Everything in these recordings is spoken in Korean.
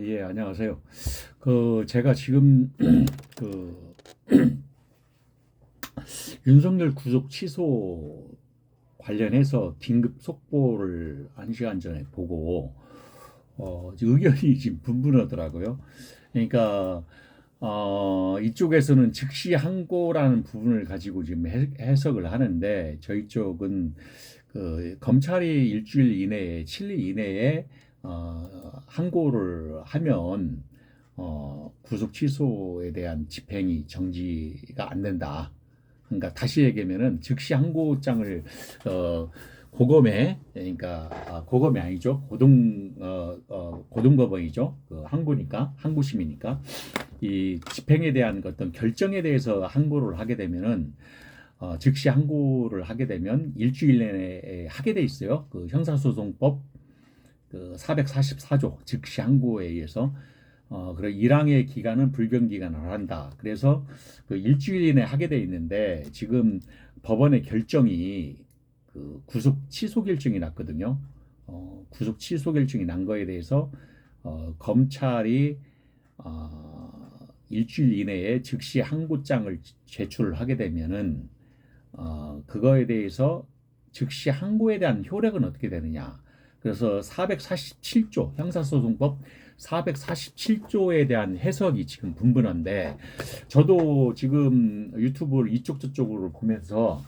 예, 안녕하세요. 제가 지금 그 윤석열 구속 취소 관련해서 긴급 속보를 1시간 전에 보고 의견이 지금 분분하더라고요. 그러니까 이쪽에서는 즉시 항고라는 부분을 가지고 지금 해석을 하는데, 저희 쪽은 검찰이 일주일 이내에 7일 이내에 항고를 하면 구속 취소에 대한 집행이 정지가 안 된다. 그러니까 다시 얘기하면은 즉시 항고장을 고검에, 그러니까 고검이 아니죠, 고등법원이죠, 항고니까, 항고심이니까 이 집행에 대한 어떤 결정에 대해서 항고를 하게 되면은 즉시 항고를 하게 되면 일주일 내에 하게 돼 있어요. 형사소송법 444조 즉시 항고에 의해서 그리고 1항의 기간은 불경 기간을 한다. 그래서 일주일 이내 하게 돼 있는데, 지금 법원의 결정이 구속 취소 결정이 났거든요. 구속 취소 결정이 난 거에 대해서 검찰이 일주일 이내에 즉시 항고장을 제출을 하게 되면은 그거에 대해서 즉시 항고에 대한 효력은 어떻게 되느냐. 그래서 447조 형사소송법 447조에 대한 해석이 지금 분분한데, 저도 지금 유튜브를 이쪽 저쪽으로 보면서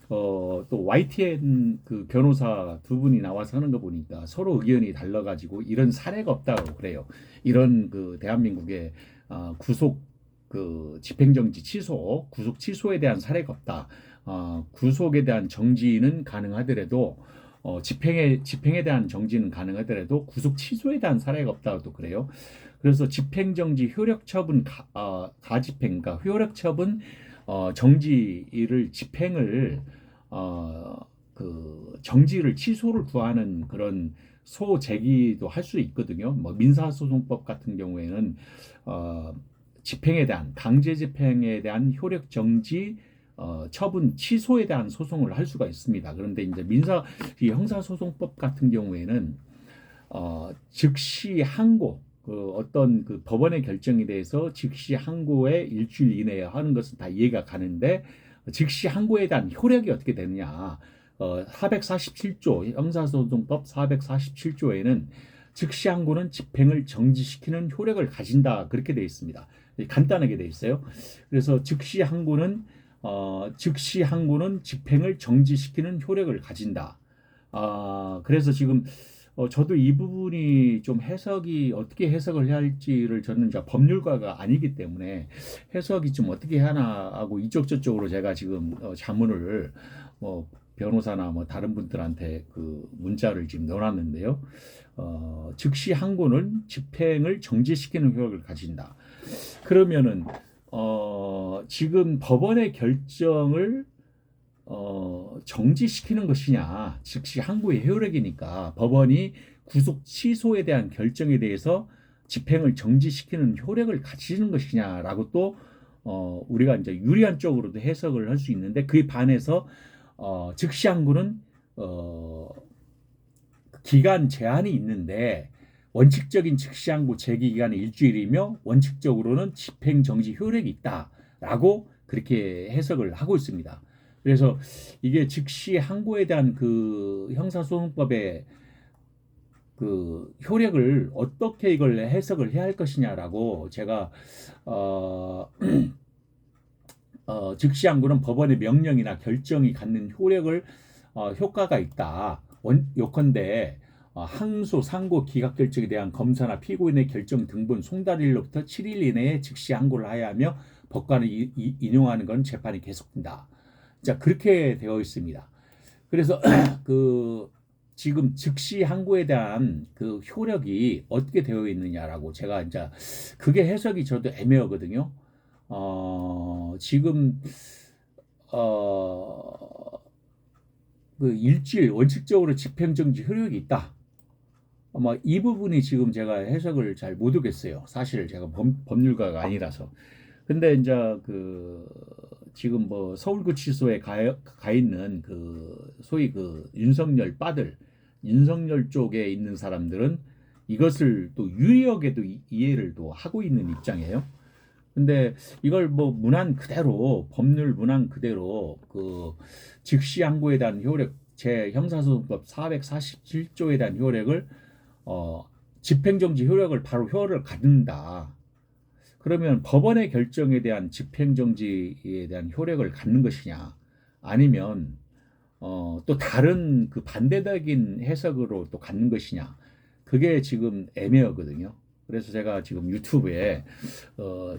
또 YTN 변호사 두 분이 나와서 하는 거 보니까 서로 의견이 달라가지고 이런 사례가 없다고 그래요. 이런 대한민국의 구속 집행정지 취소, 구속 취소에 대한 사례가 없다. 구속에 대한 정지는 가능하더라도 집행에 대한 정지는 가능하더라도 구속 취소에 대한 사례가 없다고 그래요. 그래서 집행정지 효력처분 가집행, 그러니까 효력처분 정지를 집행을 정지를 취소를 구하는 그런 소제기도 할 수 있거든요. 뭐 민사소송법 같은 경우에는 집행에 대한 강제 집행에 대한 효력 정지 처분 취소에 대한 소송을 할 수가 있습니다. 그런데 이제 이 형사소송법 같은 경우에는 즉시 항고, 어떤 법원의 결정에 대해서 즉시 항고에 일주일 이내에 하는 것은 다 이해가 가는데, 즉시 항고에 대한 효력이 어떻게 되느냐. 447조 형사소송법 447조에는 즉시 항고는 집행을 정지시키는 효력을 가진다, 그렇게 되어 있습니다. 간단하게 되어 있어요. 그래서 즉시 항고는 집행을 정지시키는 효력을 가진다. 그래서 지금 저도 이 부분이 좀 어떻게 해석을 해야 할지를, 저는 이제 법률가가 아니기 때문에 해석이 좀 어떻게 하나 하고 이쪽 저쪽으로 제가 지금 자문을 변호사나 다른 분들한테 문자를 지금 넣어놨는데요. 즉시 항고는 집행을 정지시키는 효력을 가진다. 그러면은 지금 법원의 결정을 정지시키는 것이냐, 즉시 항고의 효력이니까 법원이 구속 취소에 대한 결정에 대해서 집행을 정지시키는 효력을 가지는 것이냐라고 또 우리가 이제 유리한 쪽으로도 해석을 할 수 있는데, 그에 반해서 즉시 항고는 기간 제한이 있는데, 원칙적인 즉시 항고 제기 기간은 일주일이며 원칙적으로는 집행 정지 효력이 있다라고 그렇게 해석을 하고 있습니다. 그래서 이게 즉시 항고에 대한 형사소송법의 효력을 어떻게 이걸 해석을 해야 할 것이냐라고, 제가 즉시 항고는 법원의 명령이나 결정이 갖는 효과가 있다. 요컨대 항소, 상고, 기각 결정에 대한 검사나 피고인의 결정 등본 송달일로부터 7일 이내에 즉시 항고를 하여야 하며 법관을 인용하는 건 재판이 계속된다. 자, 그렇게 되어 있습니다. 그래서 지금 즉시 항고에 대한 효력이 어떻게 되어 있느냐라고, 제가 이제 그게 해석이 저도 애매하거든요. 지금 일주일 원칙적으로 집행정지 효력이 있다. 이 부분이 지금 제가 해석을 잘 모르겠어요. 사실 제가 법률가가 아니라서. 근데 이제 지금 서울구치소에 가 있는 소위 윤석열 쪽에 있는 사람들은 이것을 또 유리하게도 이해를 또 하고 있는 입장이에요. 근데 이걸 뭐 문안 그대로 법률 문안 그대로 그 즉시 항고에 대한 효력 제 형사소송법 447조에 대한 효력을 어 집행정지 효력을 바로 효력을 갖는다. 그러면 법원의 결정에 대한 집행정지에 대한 효력을 갖는 것이냐 아니면 또 다른 그 반대적인 해석으로 또 갖는 것이냐 그게 지금 애매하거든요. 그래서 제가 지금 유튜브에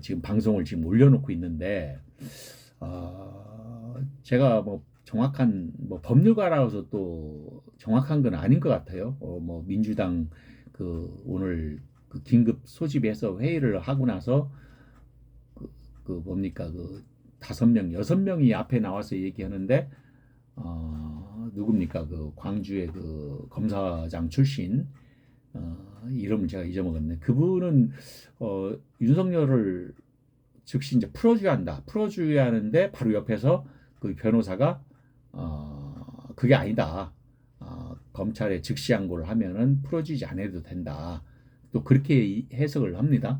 지금 방송을 지금 올려놓고 있는데 제가 뭐 정확한 뭐 법률가라서 또 정확한 건 아닌 것 같아요. 뭐 민주당 그 오늘 그 긴급 소집해서 회의를 하고 나서 그 뭡니까 그 5명, 6명이 앞에 나와서 얘기하는데 누굽니까 그 광주의 그 검사장 출신 이름을 제가 잊어먹었네. 그분은 윤석열을 즉시 이제 풀어줘야 한다. 풀어줘야 하는데 바로 옆에서 그 변호사가 그게 아니다. 검찰에 즉시 항고를 하면은 풀어주지 않아도 된다. 또 그렇게 해석을 합니다.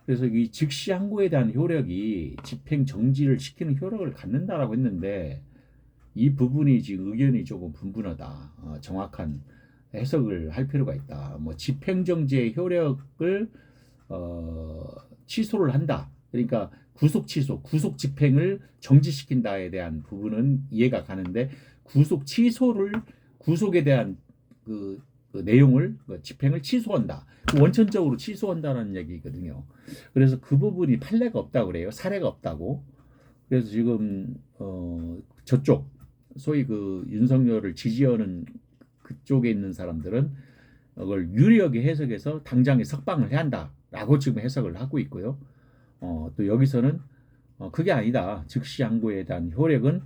그래서 이 즉시 항고에 대한 효력이 집행 정지를 시키는 효력을 갖는다라고 했는데 이 부분이 지금 의견이 조금 분분하다. 정확한 해석을 할 필요가 있다. 뭐 집행정지의 효력을 취소를 한다. 그러니까 구속 취소, 구속 집행을 정지시킨다에 대한 부분은 이해가 가는데 구속 취소를 구속에 대한 그 내용을 집행을 취소한다. 원천적으로 취소한다는 얘기거든요. 그래서 그 부분이 판례가 없다고 그래요. 사례가 없다고. 그래서 지금 저쪽 소위 그 윤석열을 지지하는 그쪽에 있는 사람들은 그걸 유리하게 해석해서 당장에 석방을 해야 한다라고 지금 해석을 하고 있고요. 또 여기서는 그게 아니다. 즉시 항고에 대한 효력은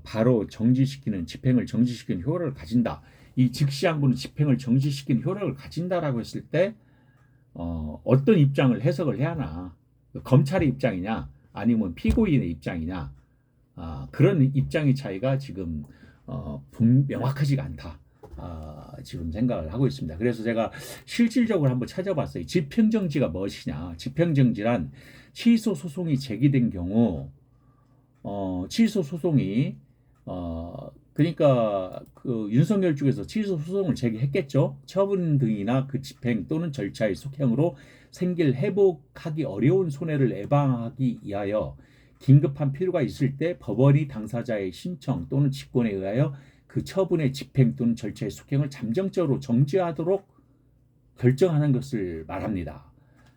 바로 정지시키는 집행을 정지시키는 효력을 가진다. 이 즉시 항고는 집행을 정지시키는 효력을 가진다라고 했을 때 어떤 입장을 해석을 해야 하나? 검찰의 입장이냐, 아니면 피고인의 입장이냐? 그런 입장의 차이가 지금 명확하지가 않다. 지금 생각을 하고 있습니다. 그래서 제가 실질적으로 한번 찾아봤어요. 집행정지가 무엇이냐? 집행정지란 취소 소송이 제기된 경우 취소 소송이 그러니까 그 윤석열 쪽에서 취소 소송을 제기했겠죠. 처분 등이나 그 집행 또는 절차의 속행으로 생길 회복하기 어려운 손해를 예방하기 위하여 긴급한 필요가 있을 때 법원이 당사자의 신청 또는 직권에 의하여 그 처분의 집행 또는 절차의 속행을 잠정적으로 정지하도록 결정하는 것을 말합니다.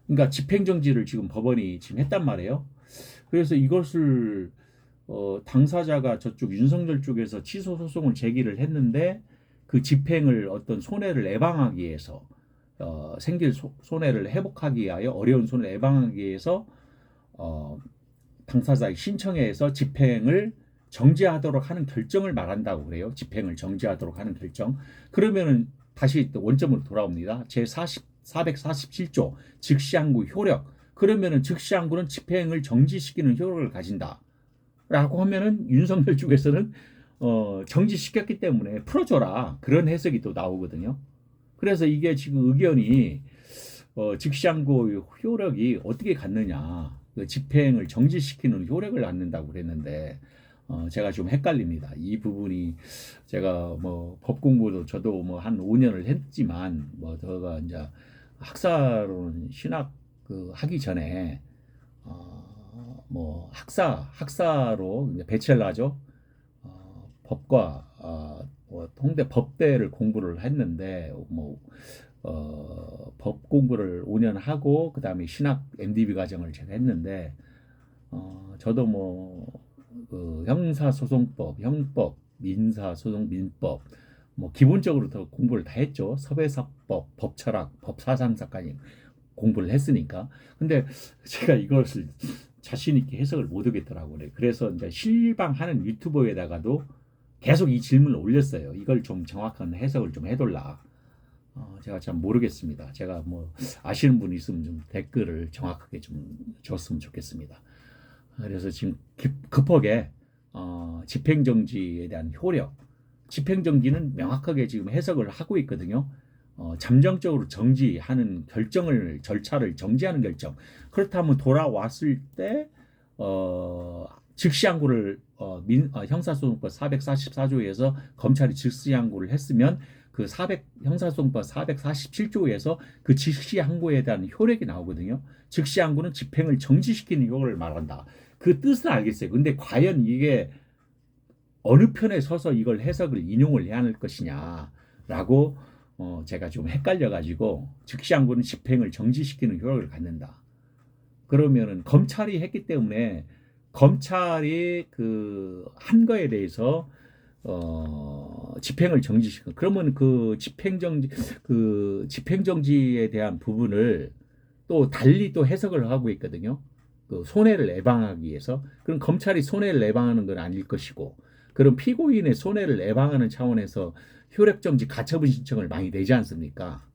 그러니까 집행정지를 지금 법원이 지금 했단 말이에요. 그래서 이것을 당사자가 저쪽 윤석열 쪽에서 취소 소송을 제기를 했는데 그 집행을 어떤 손해를 예방하기 위해서 생길 손해를 회복하기 위하여 어려운 손해를 예방하기 위해서 당사자의 신청에 의해서 집행을 정지하도록 하는 결정을 말한다고 그래요. 집행을 정지하도록 하는 결정. 그러면은 다시 또 원점으로 돌아옵니다. 제 447조 즉시항고 효력. 그러면은 즉시항고는 집행을 정지시키는 효력을 가진다. 라고 하면은 윤석열 쪽에서는 정지시켰기 때문에 풀어줘라. 그런 해석이 또 나오거든요. 그래서 이게 지금 의견이 즉시항고 효력이 어떻게 갖느냐. 그 집행을 정지시키는 효력을 갖는다고 그랬는데 제가 좀 헷갈립니다. 이 부분이 제가 뭐 법 공부도 저도 뭐 한 5년을 했지만 뭐 제가 이제 학사로는 신학 그 하기 전에 뭐 학사로 이제 배첼라죠. 법과 뭐 홍대 법대를 공부를 했는데 뭐 법 공부를 5년 하고 그다음에 신학 MDB 과정을 제가 했는데 저도 뭐 그 형사소송법, 형법, 민사소송, 민법 뭐 기본적으로 더 공부를 다 했죠. 서배사법, 법철학, 법사상사까지 공부를 했으니까. 근데 제가 이것을 자신 있게 해석을 못 하겠더라고요. 그래서 이제 실방하는 유튜버에다가도 계속 이 질문을 올렸어요. 이걸 좀 정확한 해석을 좀 해달라. 제가 참 모르겠습니다. 제가 뭐 아시는 분이 있으면 좀 댓글을 정확하게 좀 줬으면 좋겠습니다. 그래서 지금 급하게 집행정지에 대한 효력, 집행정지는 명확하게 지금 해석을 하고 있거든요. 잠정적으로 정지하는 절차를 정지하는 결정. 그렇다면 돌아왔을 때 즉시 항고를 형사소송법 444조에서 검찰이 즉시 항고를 했으면 그 형사소송법 447조에서 그 즉시 항고에 대한 효력이 나오거든요. 즉시 항고는 집행을 정지시키는 효력을 말한다. 그 뜻을 알겠어요. 근데 과연 이게 어느 편에 서서 이걸 해석을 인용을 해야 할 것이냐라고 제가 좀 헷갈려가지고 즉시 항고는 집행을 정지시키는 효력을 갖는다. 그러면은 검찰이 했기 때문에 검찰이 그 한 거에 대해서 집행을 정지시켜. 그러면 그 집행정지에 대한 부분을 또 달리 또 해석을 하고 있거든요. 그 손해를 예방하기 위해서. 그럼 검찰이 손해를 예방하는 건 아닐 것이고, 그럼 피고인의 손해를 예방하는 차원에서 효력정지 가처분 신청을 많이 내지 않습니까?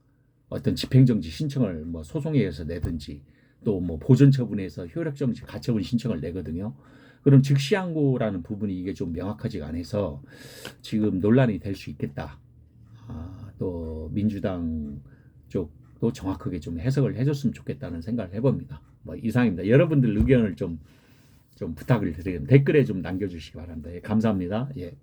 어떤 집행정지 신청을 뭐 소송에 의해서 내든지 또 뭐 보존처분에서 효력정지 가처분 신청을 내거든요. 그럼 즉시항고라는 부분이 이게 좀 명확하지가 않아서 지금 논란이 될 수 있겠다. 또 민주당 쪽도 정확하게 좀 해석을 해줬으면 좋겠다는 생각을 해봅니다. 뭐 이상입니다. 여러분들 의견을 좀 부탁을 드리는 댓글에 좀 남겨주시기 바랍니다. 예, 감사합니다. 예.